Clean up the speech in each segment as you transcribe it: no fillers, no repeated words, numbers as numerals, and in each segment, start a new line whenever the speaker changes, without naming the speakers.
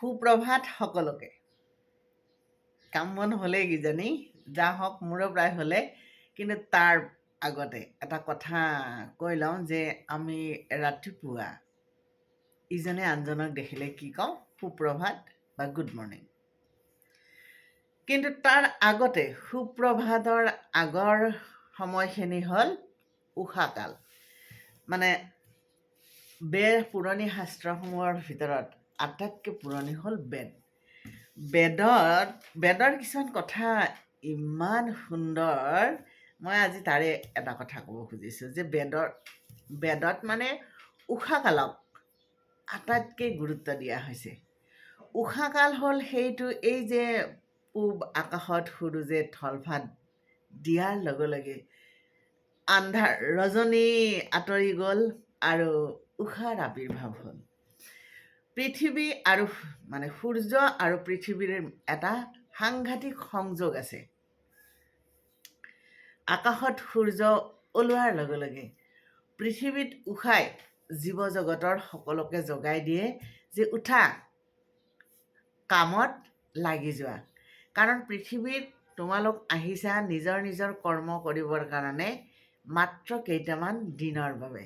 সুপ্ৰভাত সকলোকে। কাম বন হ'লেই কিজানি, যা হওক মোৰো প্ৰায় হ'লে, কিন্তু তাৰ আগতে এটা কথা কৈ লওঁ যে আমি ৰাতিপুৱা ইজনে আনজনক দেখিলে কি কওঁ? সুপ্ৰভাত বা গুড মৰ্ণিং। কিন্তু তাৰ আগতে সুপ্ৰভাতৰ আগৰ সময়খিনি হ'ল উষাকাল। মানে পুৰণি শাস্ত্ৰসমূহৰ ভিতৰত আটাইতকৈ পুৰণি হ'ল বেদ। বেদৰ কিছুমান কথা ইমান সুন্দৰ। মই আজি তাৰে এটা কথা ক'ব খুজিছোঁ যে বেদত মানে উষাকালক আটাইতকৈ গুৰুত্ব দিয়া হৈছে। উষাকাল হ'ল সেইটো, এই যে পূব আকাশত সূৰুযে ধলফাট দিয়াৰ লগে লগে আন্ধাৰ ৰজনী আঁতৰি গ'ল আৰু উষাৰ আৱিৰ্ভাৱ হ'ল। পৃথিৱী আৰু মানে সূৰ্য আৰু পৃথিৱীৰ এটা সাংঘাতিক সংযোগ আছে। আকাশত সূৰ্য ওলোৱাৰ লগে লগে পৃথিৱীত উষাই জীৱ জগতৰ সকলোকে জগাই দিয়ে যে উঠা, কামত লাগি যোৱা। কাৰণ পৃথিৱীত তোমালোক আহিছা নিজৰ নিজৰ কৰ্ম কৰিবৰ কাৰণে মাত্ৰ কেইটামান দিনৰ বাবে।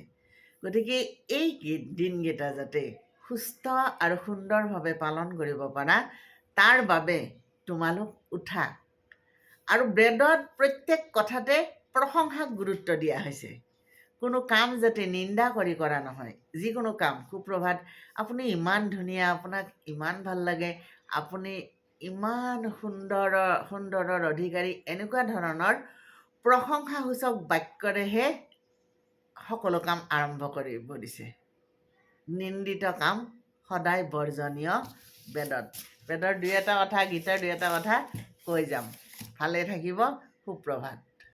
গতিকে এই দিনকেইটা যাতে সুস্থ আৰু সুন্দৰভাৱে পালন কৰিব পাৰা, তাৰ বাবে তোমালোক উঠা। আৰু বেদত প্ৰত্যেক কথাতে প্ৰশংসাক গুৰুত্ব দিয়া হৈছে। কোনো কাম যাতে নিন্দা কৰি কৰা নহয়। যিকোনো কাম, সুপ্ৰভাত, আপুনি ইমান ধুনীয়া, আপোনাক ইমান ভাল লাগে, আপুনি ইমান সুন্দৰৰ অধিকাৰী, এনেকুৱা ধৰণৰ প্ৰশংসাসূচক বাক্যৰেহে সকলো কাম আৰম্ভ কৰিব দিছে। নিন্দিত কাম সদায় বৰ্জনীয় বেদৰ দুই এটা কথা, গীতৰ দুই এটা কথা কৈ যাম। ভালে থাকিব। সুপ্ৰভাত।